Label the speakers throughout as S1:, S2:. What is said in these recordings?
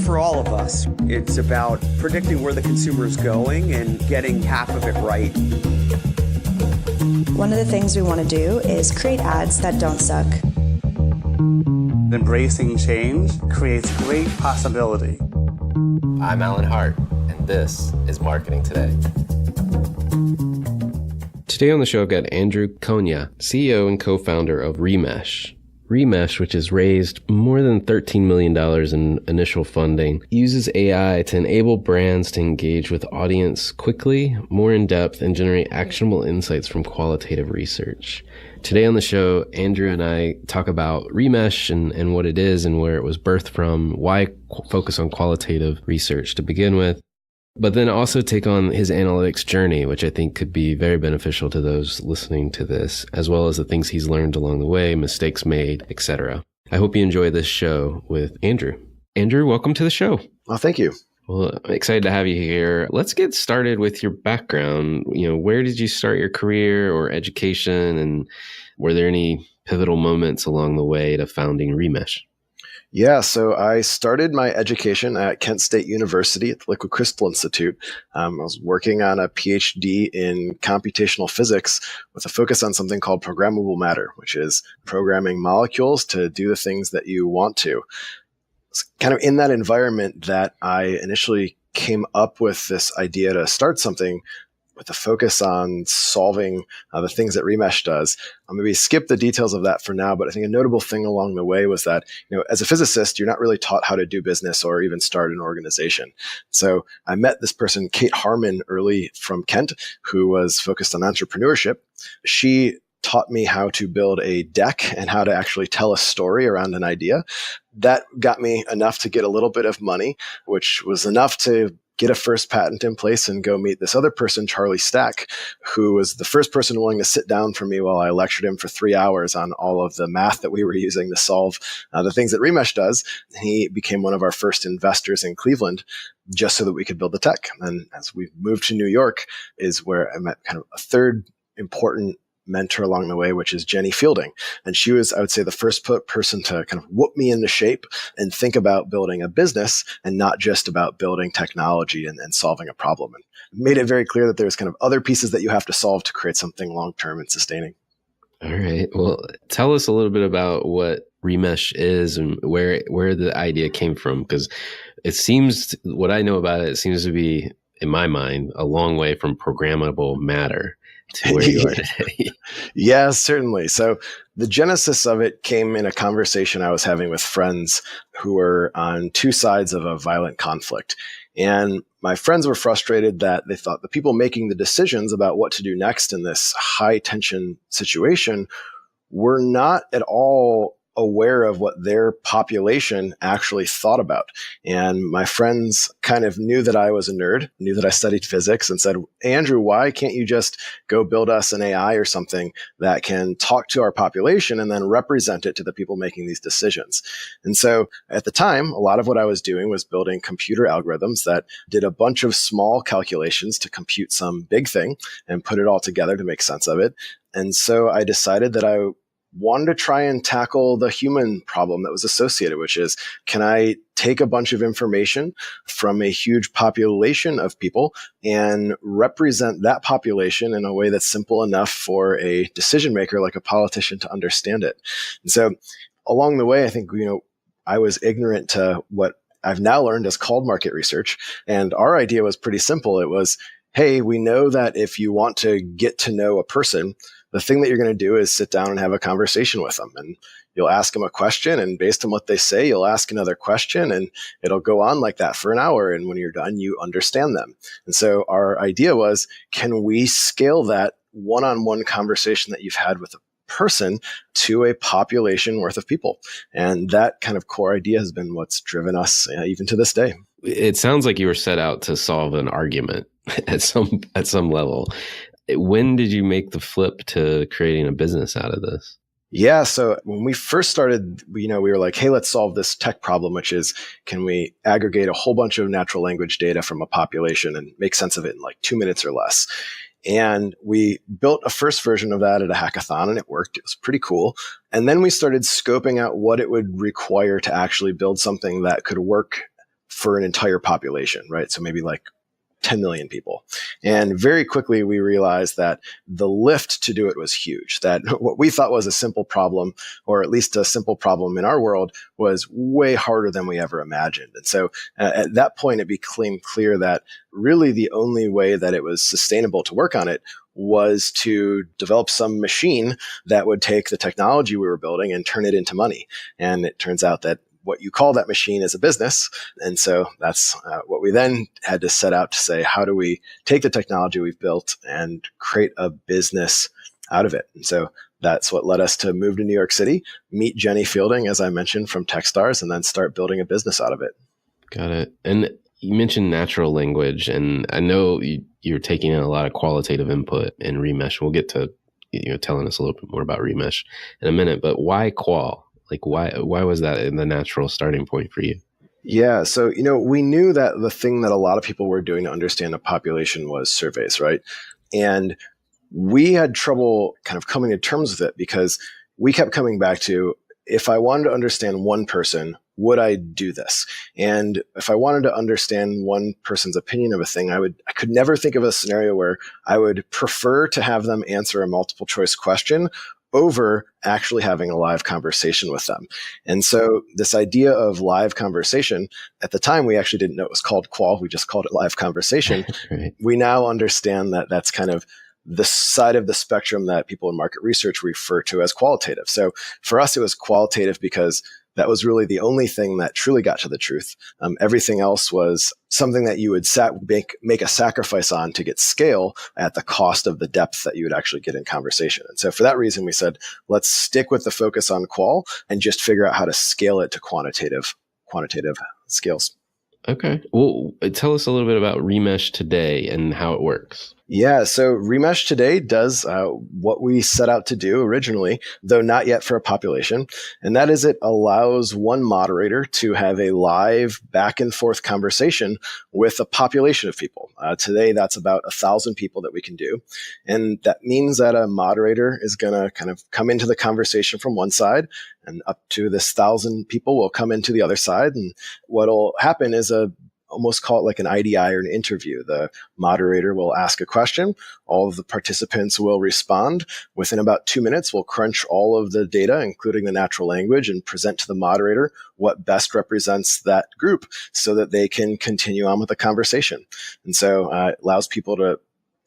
S1: For all of us, it's about predicting where the consumer is going and getting half of it right.
S2: One of the things we want to do is create ads that don't suck.
S3: Embracing change creates great possibility.
S4: I'm Alan Hart, and this is Marketing Today.
S5: Today on the show, I've got Andrew Konya, CEO and co-founder of Remesh. Remesh, which has raised more than $13 million in initial funding, uses AI to enable brands to engage with audience quickly, more in depth, and generate actionable insights from qualitative research. Today on the show, Andrew and I talk about Remesh and what it is and where it was birthed from, why focus on qualitative research to begin with, but then also take on his analytics journey, which I think could be very beneficial to those listening to this, as well as the things he's learned along the way, mistakes made, etc. I hope you enjoy this show with Andrew. Andrew, welcome to the show.
S6: Well, thank you.
S5: Well, I'm excited to have you here. Let's get started with your background. Where did you start your career or education, and were there any pivotal moments along the way to founding Remesh?
S6: Yeah, so I started my education at Kent State University at the Liquid Crystal Institute. I was working on a PhD in computational physics with a focus on something called programmable matter, which is programming molecules to do the things that you want to. It's kind of in that environment that I initially came up with this idea to start something with a focus on solving the things that Remesh does. I'll maybe skip the details of that for now, but I think a notable thing along the way was that, as a physicist, you're not really taught how to do business or even start an organization. So I met this person, Kate Harmon, early from Kent, who was focused on entrepreneurship. She taught me how to build a deck and how to actually tell a story around an idea. That got me enough to get a little bit of money, which was enough to get a first patent in place and go meet this other person, Charlie Stack, who was the first person willing to sit down for me while I lectured him for 3 hours on all of the math that we were using to solve the things that Remesh does. He became one of our first investors in Cleveland just so that we could build the tech. And as we moved to New York is where I met kind of a third important mentor along the way, which is Jenny Fielding. And she was, I would say, the first person to kind of whoop me into shape and think about building a business and not just about building technology and solving a problem. And made it very clear that there's kind of other pieces that you have to solve to create something long-term and sustaining.
S5: All right. Well, tell us a little bit about what Remesh is and where the idea came from, because it seems, what I know about it seems to be, in my mind, a long way from programmable matter to where you are today.
S6: Yeah, certainly. So the genesis of it came in a conversation I was having with friends who were on two sides of a violent conflict. And my friends were frustrated that they thought the people making the decisions about what to do next in this high tension situation were not at all aware of what their population actually thought about. And my friends kind of knew that I was a nerd, knew that I studied physics, and said, Andrew, why can't you just go build us an AI or something that can talk to our population and then represent it to the people making these decisions? And so at the time, a lot of what I was doing was building computer algorithms that did a bunch of small calculations to compute some big thing and put it all together to make sense of it. And so I decided that I wanted to try and tackle the human problem that was associated, which is, can I take a bunch of information from a huge population of people and represent that population in a way that's simple enough for a decision maker like a politician to understand it? And so along the way, I think, I was ignorant to what I've now learned is called market research. And our idea was pretty simple. It was, hey, we know that if you want to get to know a person, the thing that you're going to do is sit down and have a conversation with them. And you'll ask them a question, and based on what they say, you'll ask another question, and it'll go on like that for an hour. And when you're done, you understand them. And so our idea was, can we scale that one-on-one conversation that you've had with a person to a population worth of people? And that kind of core idea has been what's driven us even to this day.
S5: It sounds like you were set out to solve an argument at some level. When did you make the flip to creating a business out of this?
S6: Yeah. So when we first started, we were like, hey, let's solve this tech problem, which is, can we aggregate a whole bunch of natural language data from a population and make sense of it in like 2 minutes or less? And we built a first version of that at a hackathon, and it worked. It was pretty cool. And then we started scoping out what it would require to actually build something that could work for an entire population, right? So maybe like 10 million people. And very quickly, we realized that the lift to do it was huge, that what we thought was a simple problem, or at least a simple problem in our world, was way harder than we ever imagined. And so at that point, it became clear that really the only way that it was sustainable to work on it was to develop some machine that would take the technology we were building and turn it into money. And it turns out that what you call that machine is a business. And so that's what we then had to set out to say, how do we take the technology we've built and create a business out of it? And so that's what led us to move to New York City, meet Jenny Fielding, as I mentioned, from Techstars, and then start building a business out of it.
S5: Got it. And you mentioned natural language, and I know you're taking in a lot of qualitative input in Remesh. We'll get to telling us a little bit more about Remesh in a minute, but why qual? Like, why was that the natural starting point for you?
S6: Yeah. So, we knew that the thing that a lot of people were doing to understand a population was surveys, right? And we had trouble kind of coming to terms with it because we kept coming back to, if I wanted to understand one person, would I do this? And if I wanted to understand one person's opinion of a thing, I could never think of a scenario where I would prefer to have them answer a multiple choice question over actually having a live conversation with them. And so this idea of live conversation, at the time, we actually didn't know it was called qual. We just called it live conversation.
S5: Right.
S6: We now understand that that's kind of the side of the spectrum that people in market research refer to as qualitative. So for us, it was qualitative because that was really the only thing that truly got to the truth. Everything else was something that you would make a sacrifice on to get scale at the cost of the depth that you would actually get in conversation. And so for that reason, we said, let's stick with the focus on qual and just figure out how to scale it to quantitative scales.
S5: Okay. Well, tell us a little bit about Remesh today and how it works.
S6: Yeah, so Remesh today does what we set out to do originally, though not yet for a population. And that is, it allows one moderator to have a live back and forth conversation with a population of people. Today, that's about 1,000 people that we can do. And that means that a moderator is going to kind of come into the conversation from one side, and up to this 1,000 people will come into the other side. And what'll happen is almost call it like an IDI or an interview. The moderator will ask a question. All of the participants will respond. Within about 2 minutes, we'll crunch all of the data, including the natural language, and present to the moderator what best represents that group so that they can continue on with the conversation. And so it allows people to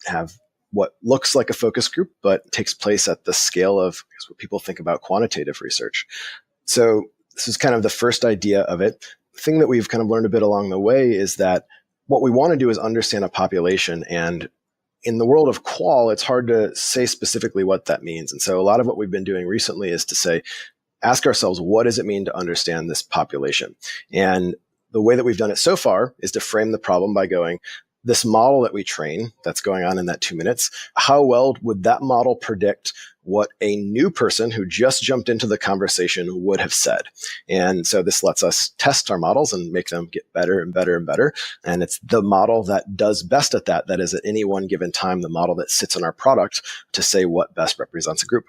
S6: have what looks like a focus group, but takes place at the scale of what people think about quantitative research. So this is kind of the first idea of it. The thing that we've kind of learned a bit along the way is that what we want to do is understand a population. And in the world of qual, it's hard to say specifically what that means. And so a lot of what we've been doing recently is to ask ourselves, what does it mean to understand this population? And the way that we've done it so far is to frame the problem by going, this model that we train that's going on in that 2 minutes, how well would that model predict what a new person who just jumped into the conversation would have said? And so this lets us test our models and make them get better and better and better. And it's the model that does best at that is at any one given time, the model that sits in our product to say what best represents a group.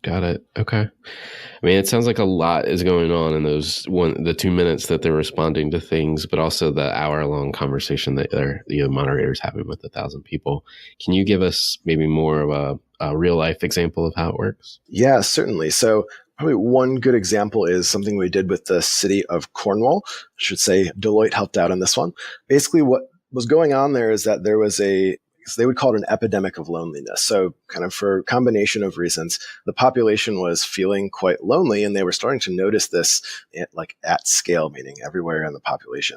S5: Got it. Okay. I mean, it sounds like a lot is going on in the 2 minutes that they're responding to things, but also the hour-long conversation that the moderator's having with 1,000 people. Can you give us maybe more of a real-life example of how it works?
S6: Yeah, certainly. So probably one good example is something we did with the city of Cornwall. I should say Deloitte helped out on this one. Basically, what was going on there is that there was they would call it an epidemic of loneliness. So kind of for a combination of reasons, the population was feeling quite lonely, and they were starting to notice this at scale, meaning everywhere in the population.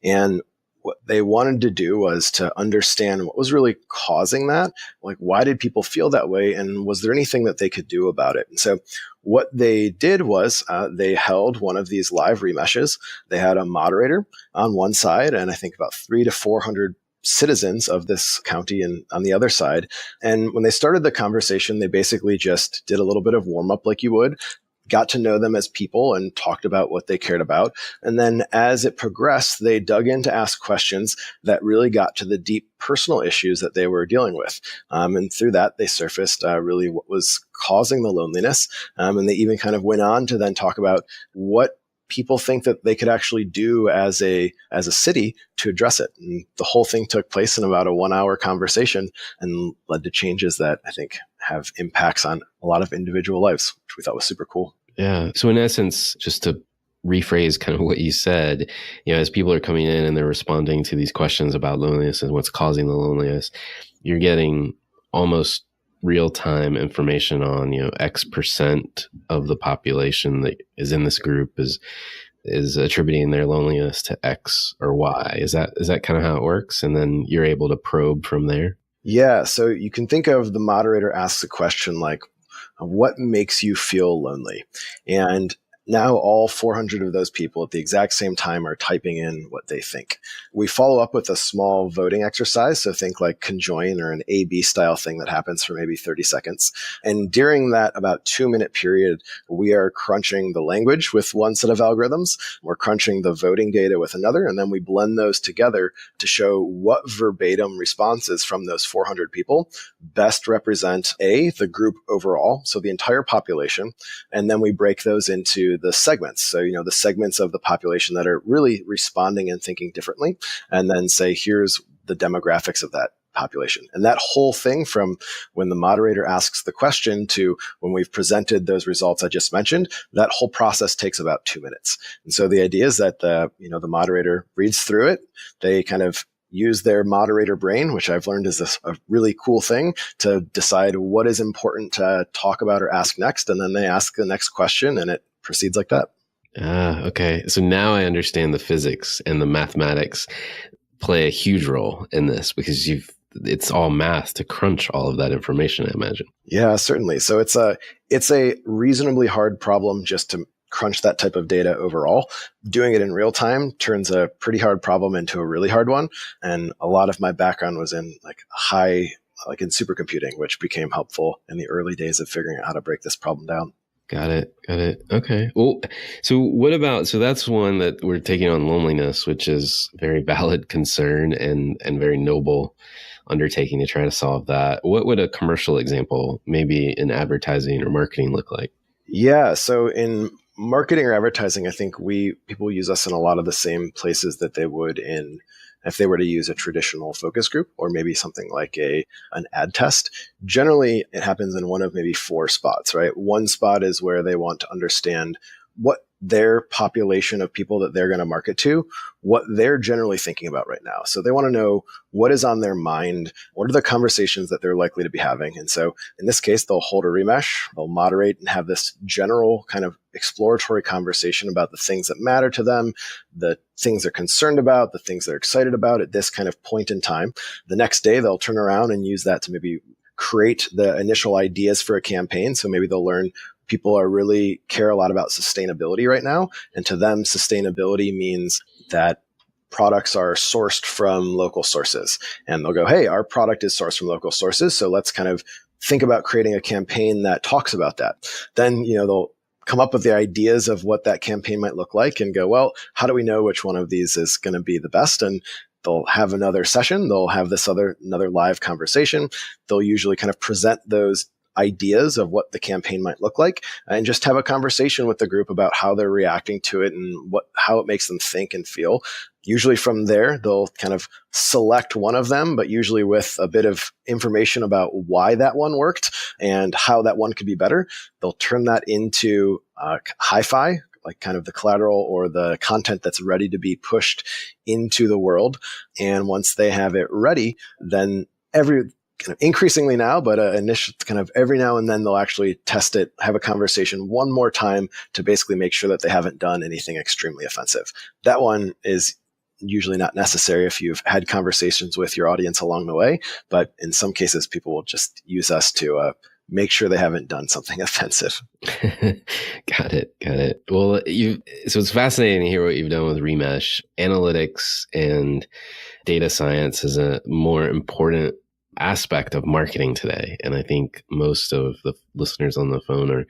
S6: And what they wanted to do was to understand what was really causing that. Like, why did people feel that way? And was there anything that they could do about it? And so what they did was they held one of these live remeshes. They had a moderator on one side, and I think about 300 to 400 citizens of this county and on the other side. And when they started the conversation, they basically just did a little bit of warm up like you would, got to know them as people and talked about what they cared about. And then as it progressed, they dug in to ask questions that really got to the deep personal issues that they were dealing with. And through that, they surfaced really what was causing the loneliness. And they even kind of went on to then talk about what people think that they could actually do as a city to address it. And the whole thing took place in about a 1-hour conversation and led to changes that I think have impacts on a lot of individual lives, which we thought was super cool.
S5: Yeah. So in essence, just to rephrase kind of what you said, as people are coming in and they're responding to these questions about loneliness and what's causing the loneliness, you're getting almost real-time information on, X% of the population that is in this group is attributing their loneliness to X or Y. Is that kind of how it works? And then you're able to probe from there?
S6: Yeah. So you can think of the moderator asks a question like, what makes you feel lonely? And now all 400 of those people at the exact same time are typing in what they think. We follow up with a small voting exercise. So think like conjoin or an A-B style thing that happens for maybe 30 seconds. And during that about 2-minute period, we are crunching the language with one set of algorithms. We're crunching the voting data with another. And then we blend those together to show what verbatim responses from those 400 people best represent the group overall. So the entire population. And then we break those into the segments. So, the segments of the population that are really responding and thinking differently, and then say, here's the demographics of that population. And that whole thing from when the moderator asks the question to when we've presented those results I just mentioned, that whole process takes about 2 minutes. And so the idea is that the moderator reads through it. They kind of use their moderator brain, which I've learned is a really cool thing, to decide what is important to talk about or ask next. And then they ask the next question and it proceeds like that.
S5: Okay. So now I understand the physics and the mathematics play a huge role in this because it's all math to crunch all of that information, I imagine.
S6: Yeah, certainly. So it's a reasonably hard problem just to crunch that type of data overall. Doing it in real time turns a pretty hard problem into a really hard one. And a lot of my background was in in supercomputing, which became helpful in the early days of figuring out how to break this problem down.
S5: Got it. Okay. Well, so that's one that we're taking on loneliness, which is a very valid concern and very noble undertaking to try to solve that. What would a commercial example, maybe in advertising or marketing, look like?
S6: Yeah. So in marketing or advertising, I think people use us in a lot of the same places that they would if they were to use a traditional focus group or maybe something like an ad test. Generally, it happens in one of maybe 4 spots, right? One spot is where they want to understand what their population of people that they're going to market to, what they're generally thinking about right now. So they want to know what is on their mind, what are the conversations that they're likely to be having. And so in this case, they'll hold a remesh, they'll moderate and have this general kind of exploratory conversation about the things that matter to them, the things they're concerned about, the things they're excited about at this kind of point in time. The next day, they'll turn around and use that to maybe create the initial ideas for a campaign. So maybe they'll learn people really care a lot about sustainability right now. And to them, sustainability means that products are sourced from local sources. And they'll go, hey, our product is sourced from local sources. So let's kind of think about creating a campaign that talks about that. Then, they'll come up with the ideas of what that campaign might look like and go, well, how do we know which one of these is going to be the best? And they'll have another session. They'll have another live conversation. They'll usually kind of present those ideas of what the campaign might look like and just have a conversation with the group about how they're reacting to it and how it makes them think and feel. Usually from there, they'll kind of select one of them, but usually with a bit of information about why that one worked and how that one could be better. They'll turn that into hi-fi, like kind of the collateral or the content that's ready to be pushed into the world. And once they have it ready, then kind of increasingly now, but initial kind of every now and then they'll actually test it, have a conversation one more time to basically make sure that they haven't done anything extremely offensive. That one is usually not necessary if you've had conversations with your audience along the way, but in some cases, people will just use us to make sure they haven't done something offensive.
S5: Got it. Well, so it's fascinating to hear what you've done with Remesh. Analytics and data science is a more important aspect of marketing today. And I think most of the listeners on the phone are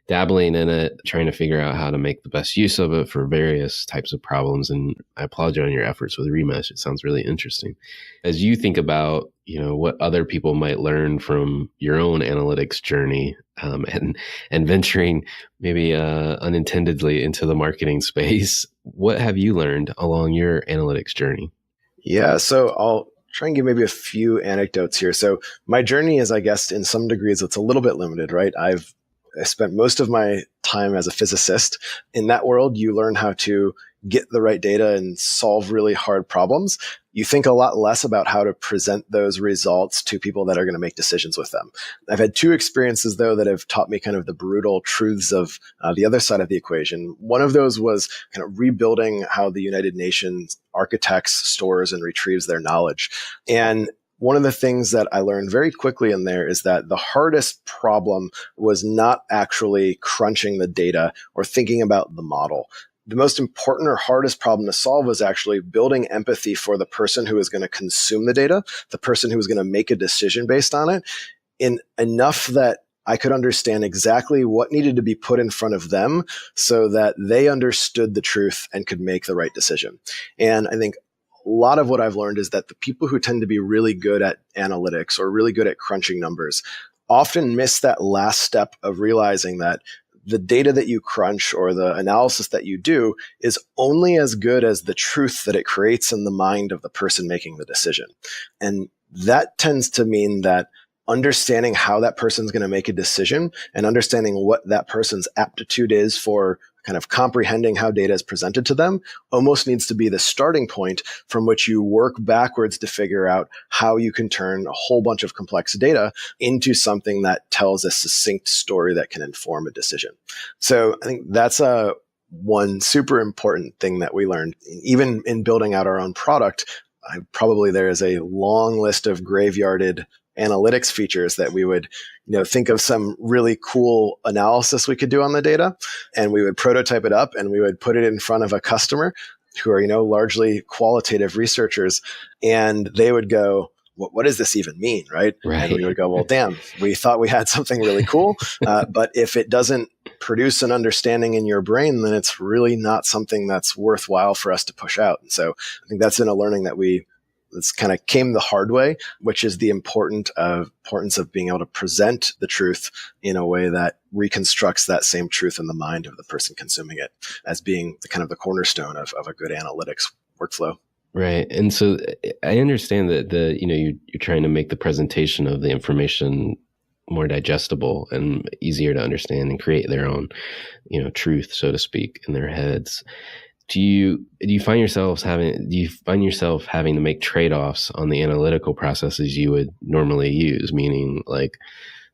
S5: dabbling in it, trying to figure out how to make the best use of it for various types of problems. And I applaud you on your efforts with Remesh. It sounds really interesting. As you think about, what other people might learn from your own analytics journey, and venturing maybe unintendedly into the marketing space, what have you learned along your analytics journey?
S6: Yeah, so I'll try and give maybe a few anecdotes here. So my journey is, I guess, in some degrees, it's a little bit limited, right? I spent most of my time as a physicist. In that world, you learn how to get the right data and solve really hard problems. You think a lot less about how to present those results to people that are going to make decisions with them. I've had two experiences, though, that have taught me kind of the brutal truths of the other side of the equation. One of those was kind of rebuilding how the United Nations architects, stores, and retrieves their knowledge. And one of the things that I learned very quickly in there is that the hardest problem was not actually crunching the data or thinking about the model. The most important or hardest problem to solve was actually building empathy for the person who is going to consume the data, the person who is going to make a decision based on it, in enough that I could understand exactly what needed to be put in front of them so that they understood the truth and could make the right decision. And I think a lot of what I've learned is that the people who tend to be really good at analytics or really good at crunching numbers often miss that last step of realizing that the data that you crunch or the analysis that you do is only as good as the truth that it creates in the mind of the person making the decision. And that tends to mean that understanding how that person's going to make a decision and understanding what that person's aptitude is for kind of comprehending how data is presented to them almost needs to be the starting point from which you work backwards to figure out how you can turn a whole bunch of complex data into something that tells a succinct story that can inform a decision. So I think that's one super important thing that we learned. Even in building out our own product, there is a long list of graveyarded analytics features that we would think of some really cool analysis we could do on the data, and we would prototype it up and we would put it in front of a customer who are largely qualitative researchers, and they would go, what does this even mean, right? And we would go, well, damn, we thought we had something really cool, but if it doesn't produce an understanding in your brain, then it's really not something that's worthwhile for us to push out. And so I think that's been a learning that this kind of came the hard way, which is the importance of being able to present the truth in a way that reconstructs that same truth in the mind of the person consuming it as being the cornerstone of a good analytics workflow.
S5: Right. And so I understand that you're trying to make the presentation of the information more digestible and easier to understand and create their own, truth, so to speak, in their heads. Do you find yourself having to make trade-offs on the analytical processes you would normally use, meaning like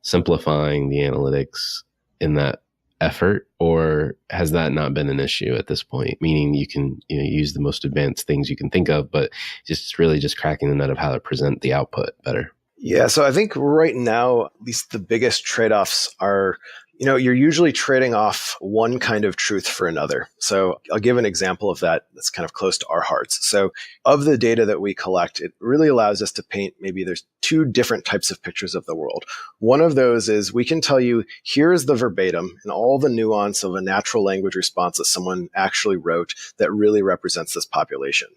S5: simplifying the analytics in that effort, or has that not been an issue at this point? Meaning you can use the most advanced things you can think of, but just really just cracking the nut of how to present the output better.
S6: Yeah, so I think right now, at least the biggest trade-offs are, you're usually trading off one kind of truth for another. So I'll give an example of that that's kind of close to our hearts. So of the data that we collect, it really allows us to paint, maybe there's two different types of pictures of the world. One of those is we can tell you, here is the verbatim and all the nuance of a natural language response that someone actually wrote that really represents this population.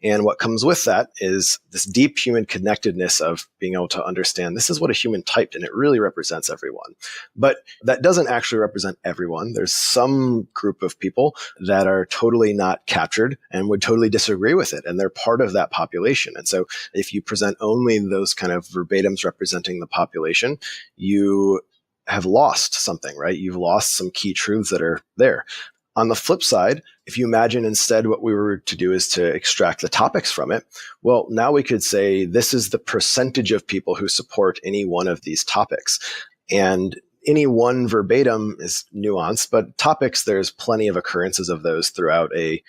S6: And what comes with that is this deep human connectedness of being able to understand this is what a human typed and it really represents everyone. But that doesn't actually represent everyone. There's some group of people that are totally not captured and would totally disagree with it. And they're part of that population. And so if you present only those kind of verbatims representing the population, you have lost something, right? You've lost some key truths that are there. On the flip side, if you imagine instead what we were to do is to extract the topics from it, well, now we could say this is the percentage of people who support any one of these topics. And any one verbatim is nuanced, but topics, there's plenty of occurrences of those throughout a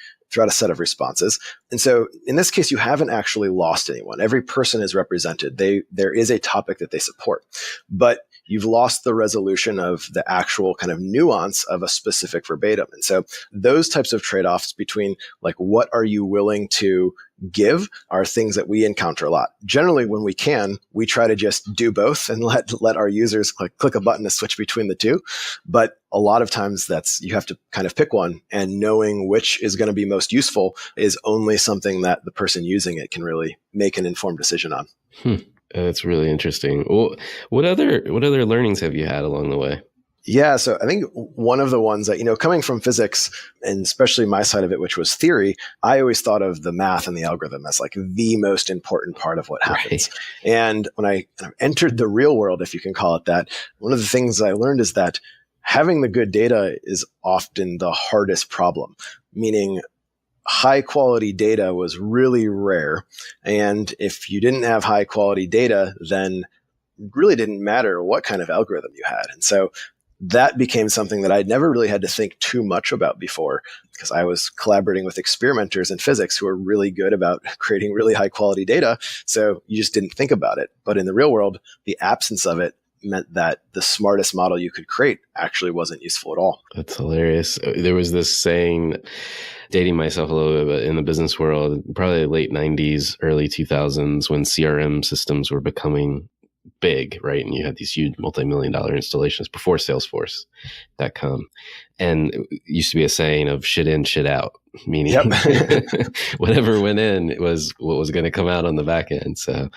S6: set of responses. And so in this case, you haven't actually lost anyone. Every person is represented. There is a topic that they support. But you've lost the resolution of the actual kind of nuance of a specific verbatim. And so those types of trade-offs between like, what are you willing to give are things that we encounter a lot. Generally, when we can, we try to just do both and let our users click a button to switch between the two. But a lot of times you have to kind of pick one, and knowing which is going to be most useful is only something that the person using it can really make an informed decision on.
S5: That's really interesting. Well, what other learnings have you had along the way?
S6: Yeah, so I think one of the ones that, coming from physics, and especially my side of it, which was theory, I always thought of the math and the algorithm as like the most important part of what happens. Right. And when I kind of entered the real world, if you can call it that, one of the things I learned is that having the good data is often the hardest problem, meaning high quality data was really rare. And if you didn't have high quality data, then it really didn't matter what kind of algorithm you had. And so that became something that I'd never really had to think too much about before, because I was collaborating with experimenters in physics who are really good about creating really high quality data. So you just didn't think about it. But in the real world, the absence of it meant that the smartest model you could create actually wasn't useful at all.
S5: That's hilarious. There was this saying, dating myself a little bit, but in the business world, probably late 90s, early 2000s, when CRM systems were becoming big, right? And you had these huge multi-million-dollar installations before Salesforce.com. And it used to be a saying of shit in, shit out, meaning whatever went in was what was going to come out on the back end. So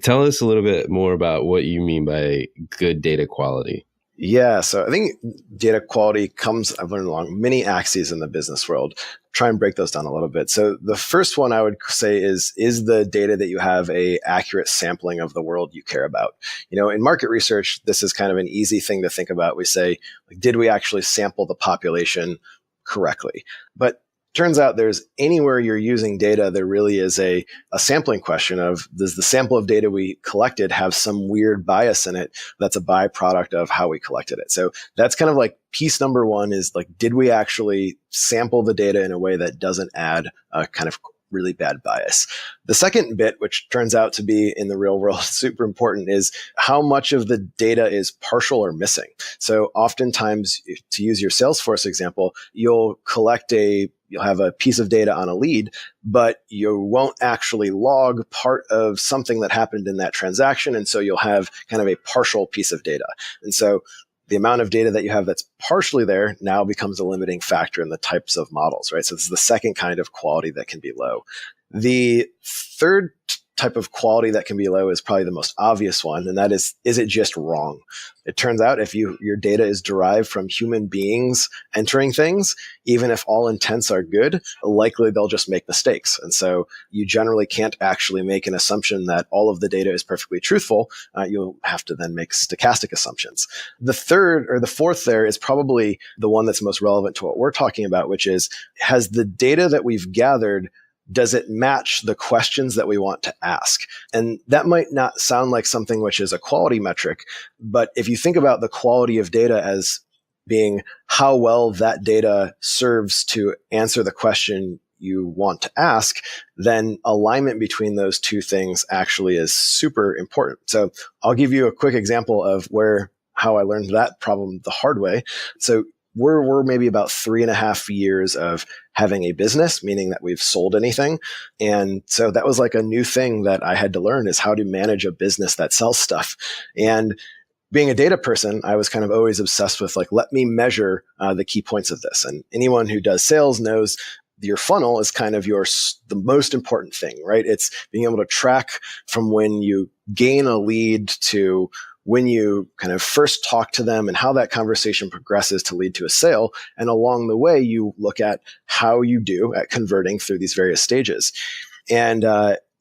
S5: tell us a little bit more about what you mean by good data quality.
S6: Yeah, so I think data quality I've learned along many axes in the business world. Try and break those down a little bit. So the first one I would say is the data that you have a accurate sampling of the world you care about? In market research, this is kind of an easy thing to think about. We say, did we actually sample the population correctly? But turns out there's anywhere you're using data, there really is a sampling question of, does the sample of data we collected have some weird bias in it that's a byproduct of how we collected it? So that's kind of like piece number one is like, did we actually sample the data in a way that doesn't add a kind of really bad bias? The second bit, which turns out to be in the real world super important, is how much of the data is partial or missing. So oftentimes, to use your Salesforce example, you'll have a piece of data on a lead, but you won't actually log part of something that happened in that transaction. And so you'll have kind of a partial piece of data. And so the amount of data that you have that's partially there now becomes a limiting factor in the types of models, right? So this is the second kind of quality that can be low. The third type of quality that can be low is probably the most obvious one, and that is it just wrong? It turns out if your data is derived from human beings entering things, even if all intents are good, likely they'll just make mistakes. And so you generally can't actually make an assumption that all of the data is perfectly truthful. You'll have to then make stochastic assumptions. The third or the fourth there is probably the one that's most relevant to what we're talking about, which is, has the data that we've gathered, does it match the questions that we want to ask? And that might not sound like something which is a quality metric, but if you think about the quality of data as being how well that data serves to answer the question you want to ask, then alignment between those two things actually is super important. So I'll give you a quick example of how I learned that problem the hard way. So we're maybe about 3.5 years of having a business, meaning that we've sold anything. And so that was like a new thing that I had to learn, is how to manage a business that sells stuff. And being a data person, I was kind of always obsessed with let me measure the key points of this. And anyone who does sales knows your funnel is kind of the most important thing, right? It's being able to track from when you gain a lead to when you kind of first talk to them and how that conversation progresses to lead to a sale. And along the way, you look at how you do at converting through these various stages. And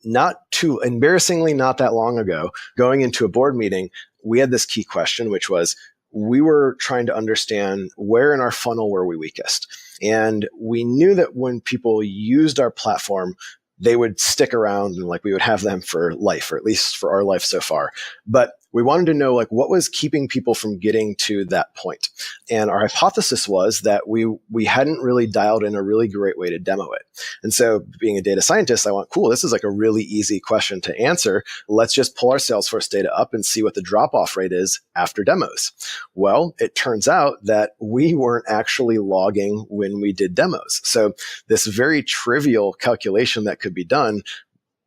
S6: embarrassingly, not that long ago, going into a board meeting, we had this key question, which was, we were trying to understand where in our funnel were we weakest. And we knew that when people used our platform, they would stick around and we would have them for life, or at least for our life so far. But we wanted to know like what was keeping people from getting to that point. And our hypothesis was that we hadn't really dialed in a really great way to demo it. And so being a data scientist, I went, cool, this is like a really easy question to answer. Let's just pull our Salesforce data up and see what the drop-off rate is after demos. Well, it turns out that we weren't actually logging when we did demos. So this very trivial calculation that could be done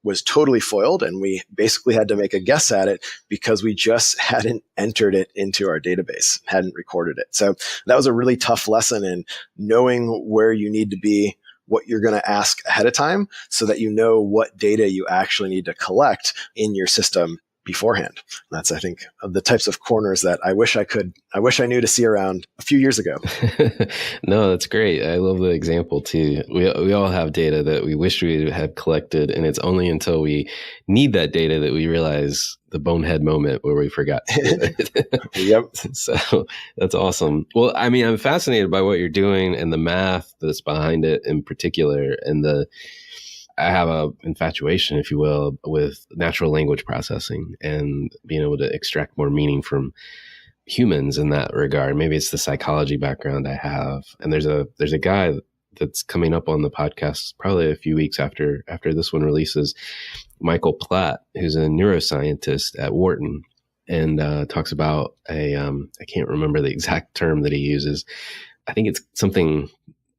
S6: was totally foiled, and we basically had to make a guess at it because we just hadn't entered it into our database, hadn't recorded it. So that was a really tough lesson in knowing where you need to be, what you're going to ask ahead of time so that you know what data you actually need to collect in your system beforehand. That's, I think, the types of corners that I wish I knew to see around a few years ago.
S5: No, that's great. I love the example too. We all have data that we wish we had collected, and it's only until we need that data that we realize the bonehead moment where we forgot to do it.
S6: Yep.
S5: So that's awesome. Well, I mean, I'm fascinated by what you're doing and the math that's behind it in particular, and I have a infatuation, if you will, with natural language processing and being able to extract more meaning from humans in that regard. Maybe it's the psychology background I have. And there's a guy that's coming up on the podcast probably a few weeks after this one releases, Michael Platt, who's a neuroscientist at Wharton, and talks about I can't remember the exact term that he uses. I think it's something,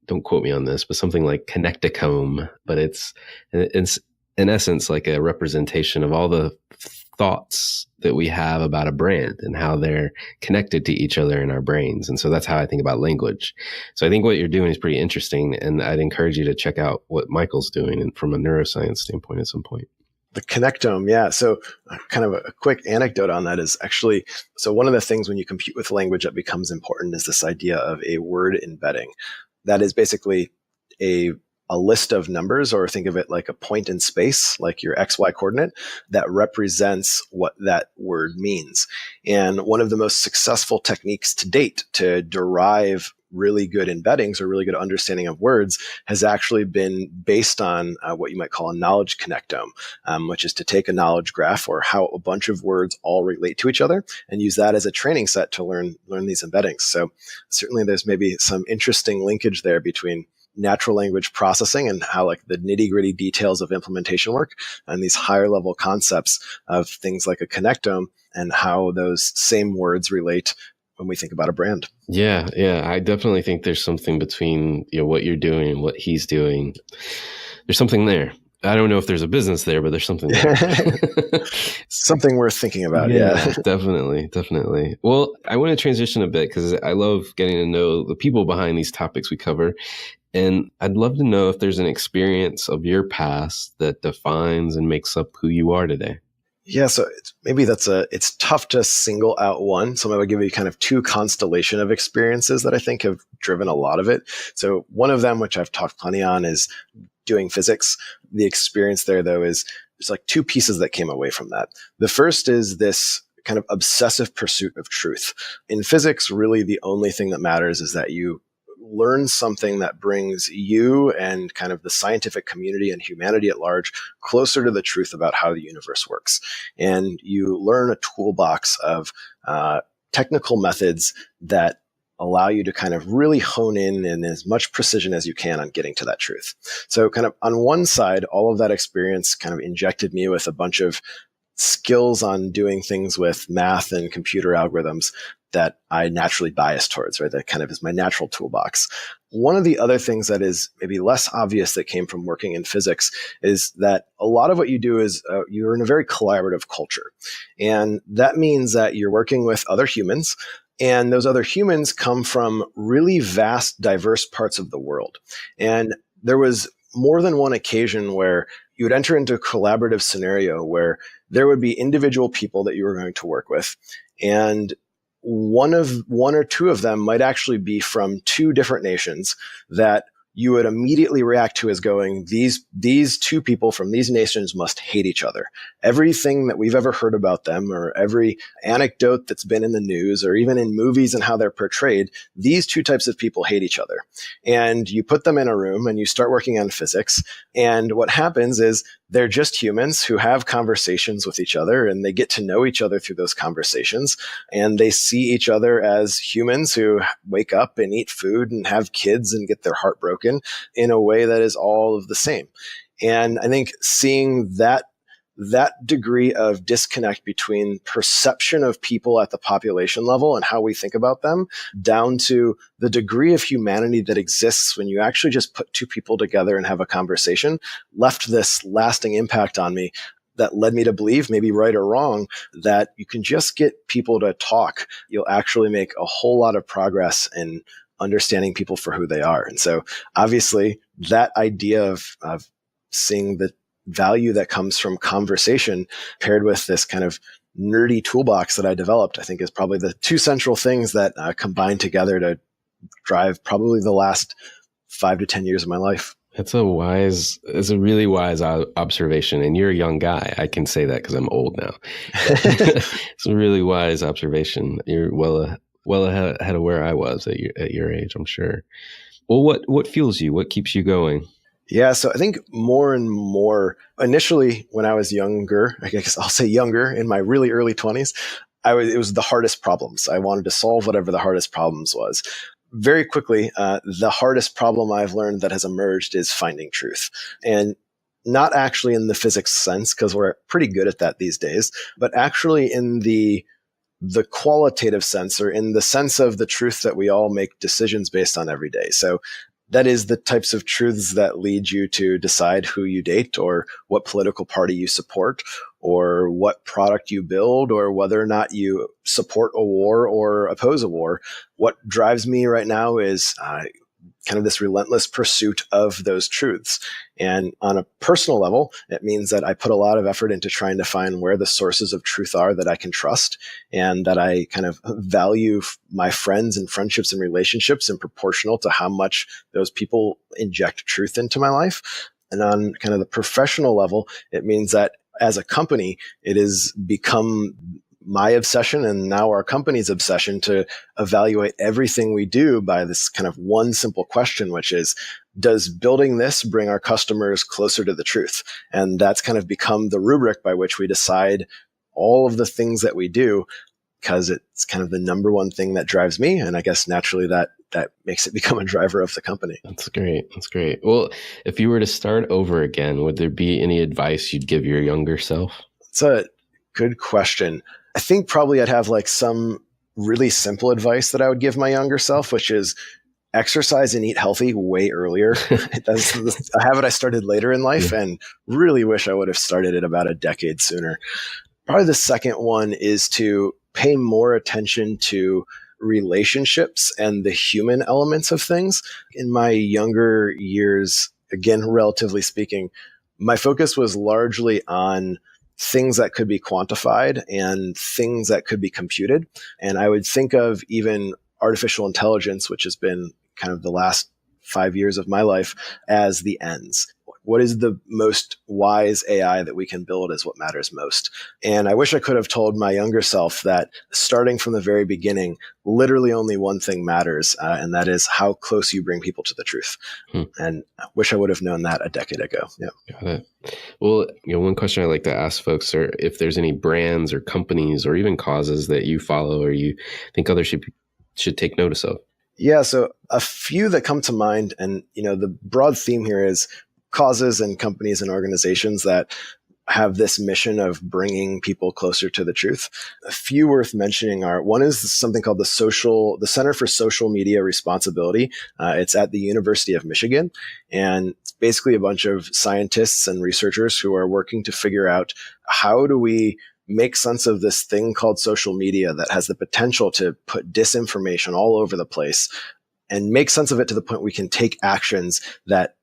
S5: don't quote me on this, but something like connecticome, but it's in essence like a representation of all the thoughts that we have about a brand and how they're connected to each other in our brains. And so that's how I think about language. So I think what you're doing is pretty interesting, and I'd encourage you to check out what Michael's doing and from a neuroscience standpoint at some point.
S6: The connectome, yeah. So kind of a quick anecdote on that is actually, so one of the things when you compute with language that becomes important is this idea of a word embedding. That is basically a list of numbers, or think of it like a point in space, like your XY coordinate, that represents what that word means. And one of the most successful techniques to date to derive really good embeddings or really good understanding of words has actually been based on what you might call a knowledge connectome, which is to take a knowledge graph or how a bunch of words all relate to each other and use that as a training set to learn these embeddings. So certainly there's maybe some interesting linkage there between natural language processing and how like the nitty-gritty details of implementation work and these higher level concepts of things like a connectome and how those same words relate when we think about a brand.
S5: Yeah. I definitely think there's something between what you're doing and what he's doing. There's something there. I don't know if there's a business there, but there's something there.
S6: Something worth thinking about.
S5: Yeah, definitely. Well, I want to transition a bit because I love getting to know the people behind these topics we cover. And I'd love to know if there's an experience of your past that defines and makes up who you are today.
S6: Yeah, so it's tough to single out one. So I'm going to give you kind of two constellation of experiences that I think have driven a lot of it. So one of them, which I've talked plenty on, is doing physics. The experience there, though, is there's like two pieces that came away from that. The first is this kind of obsessive pursuit of truth. In physics, really the only thing that matters is that you learn something that brings you and kind of the scientific community and humanity at large closer to the truth about how the universe works. And you learn a toolbox of technical methods that allow you to kind of really hone in as much precision as you can on getting to that truth. So kind of on one side, all of that experience kind of injected me with a bunch of skills on doing things with math and computer algorithms that I naturally bias towards, right? That kind of is my natural toolbox. One of the other things that is maybe less obvious that came from working in physics is that a lot of what you do is you're in a very collaborative culture. And that means that you're working with other humans, and those other humans come from really vast, diverse parts of the world. And there was more than one occasion where you would enter into a collaborative scenario where there would be individual people that you were going to work with. And one or two of them might actually be from two different nations that you would immediately react to as going, these two people from these nations must hate each other. Everything that we've ever heard about them, or every anecdote that's been in the news, or even in movies and how they're portrayed, these two types of people hate each other. And you put them in a room and you start working on physics. And what happens is they're just humans who have conversations with each other, and they get to know each other through those conversations. And they see each other as humans who wake up and eat food and have kids and get their heart broken in a way that is all of the same. And I think seeing that degree of disconnect between perception of people at the population level and how we think about them, down to the degree of humanity that exists when you actually just put two people together and have a conversation, left this lasting impact on me that led me to believe, maybe right or wrong, that you can just get people to talk. You'll actually make a whole lot of progress in understanding people for who they are. And so obviously that idea of seeing the value that comes from conversation paired with this kind of nerdy toolbox that I developed, I think is probably the two central things that combine together to drive probably the last 5 to 10 years of my life.
S5: It's a really wise observation. And you're a young guy. I can say that because I'm old now. It's a really wise observation. You're well ahead of where I was at your age, I'm sure. Well, what fuels you? What keeps you going?
S6: Yeah, so I think more and more, initially when I was younger, I guess I'll say younger, in my really early 20s, it was the hardest problems. I wanted to solve whatever the hardest problems was. Very quickly, the hardest problem I've learned that has emerged is finding truth. And not actually in the physics sense, because we're pretty good at that these days, but actually in the qualitative sense, or in the sense of the truth that we all make decisions based on every day. So that is the types of truths that lead you to decide who you date, or what political party you support, or what product you build, or whether or not you support a war or oppose a war. What drives me right now is kind of this relentless pursuit of those truths. And on a personal level, it means that I put a lot of effort into trying to find where the sources of truth are that I can trust, and that I kind of value my friends and friendships and relationships in proportional to how much those people inject truth into my life. And on kind of the professional level, it means that as a company, it has become my obsession, and now our company's obsession, to evaluate everything we do by this kind of one simple question, which is, does building this bring our customers closer to the truth? And that's kind of become the rubric by which we decide all of the things that we do, because it's kind of the number one thing that drives me. And I guess naturally that makes it become a driver of the company.
S5: That's great. That's great. Well, if you were to start over again, would there be any advice you'd give your younger self?
S6: It's a good question. I think probably I'd have like some really simple advice that I would give my younger self, which is exercise and eat healthy way earlier. That's a habit I started later in life, and really wish I would have started it about a decade sooner. Probably the second one is to pay more attention to relationships and the human elements of things. In my younger years, again, relatively speaking, my focus was largely on things that could be quantified and things that could be computed. And I would think of even artificial intelligence, which has been kind of the last 5 years of my life, as the ends. What is the most wise AI that we can build is what matters most. And I wish I could have told my younger self that starting from the very beginning, literally only one thing matters, and that is how close you bring people to the truth. And I wish I would have known that a decade ago. Yeah.
S5: Got it. Well, one question I like to ask folks are if there's any brands or companies or even causes that you follow or you think others should take notice of.
S6: Yeah. So a few that come to mind, and the broad theme here is causes and companies and organizations that have this mission of bringing people closer to the truth. A few worth mentioning are, one is something called the Center for Social Media Responsibility. It's at the University of Michigan, and it's basically a bunch of scientists and researchers who are working to figure out how do we make sense of this thing called social media that has the potential to put disinformation all over the place, and make sense of it to the point we can take actions that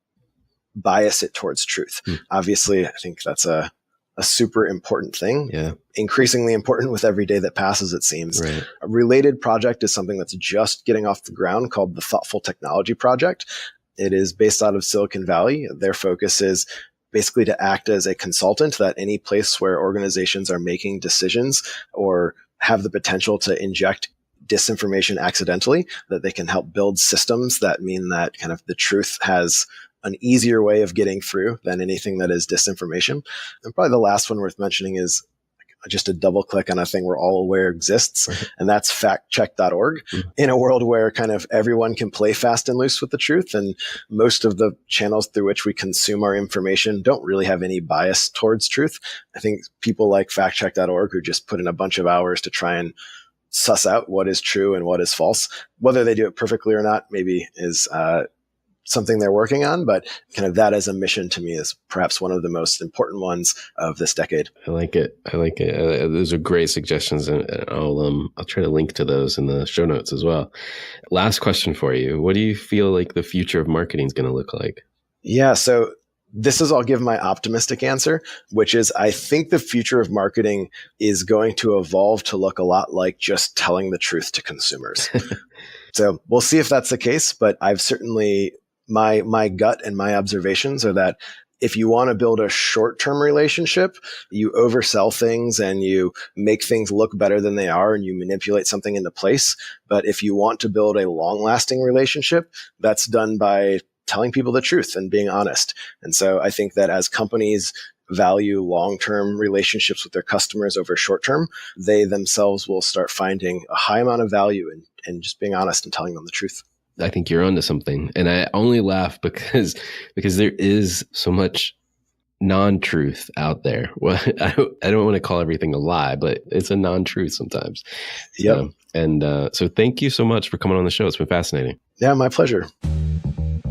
S6: bias it towards truth. Obviously, I think that's a super important thing.
S5: Yeah.
S6: Increasingly important with every day that passes, it seems.
S5: Right.
S6: A related project is something that's just getting off the ground called the Thoughtful Technology Project. It is based out of Silicon Valley. Their focus is basically to act as a consultant that any place where organizations are making decisions or have the potential to inject disinformation accidentally, that they can help build systems that mean that kind of the truth has an easier way of getting through than anything that is disinformation. And probably the last one worth mentioning is just a double click on a thing we're all aware exists, and that's factcheck.org. In a world where kind of everyone can play fast and loose with the truth, and most of the channels through which we consume our information don't really have any bias towards truth, I think people like factcheck.org, who just put in a bunch of hours to try and suss out what is true and what is false, whether they do it perfectly or not, maybe is something they're working on, but kind of that as a mission to me is perhaps one of the most important ones of this decade.
S5: I like it. Those are great suggestions, and I'll try to link to those in the show notes as well. Last question for you. What do you feel like the future of marketing is going to look like?
S6: Yeah, so I'll give my optimistic answer, which is I think the future of marketing is going to evolve to look a lot like just telling the truth to consumers. So we'll see if that's the case, but I've certainly my gut and my observations are that if you want to build a short-term relationship, you oversell things and you make things look better than they are and you manipulate something into place. But if you want to build a long-lasting relationship, that's done by telling people the truth and being honest. And so I think that as companies value long-term relationships with their customers over short-term, they themselves will start finding a high amount of value in just being honest and telling them the truth.
S5: I think you're onto something. And I only laugh because there is so much non-truth out there. Well, I don't want to call everything a lie, but it's a non-truth sometimes.
S6: Yep.
S5: So thank you so much for coming on the show. It's been fascinating.
S6: Yeah, my pleasure.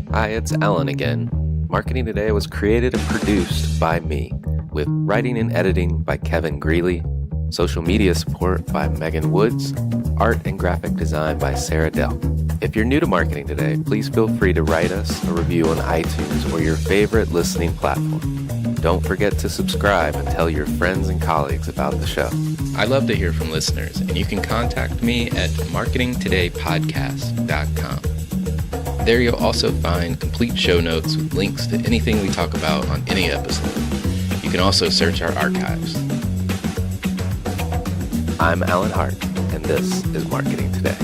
S4: Hi, it's Alan again. Marketing Today was created and produced by me, with writing and editing by Kevin Greeley, social media support by Megan Woods, art and graphic design by Sarah Dell. If you're new to Marketing Today, please feel free to write us a review on iTunes or your favorite listening platform. Don't forget to subscribe and tell your friends and colleagues about the show.
S7: I love to hear from listeners, and you can contact me at marketingtodaypodcast.com. There you'll also find complete show notes with links to anything we talk about on any episode. You can also search our archives.
S4: I'm Alan Hart, and this is Marketing Today.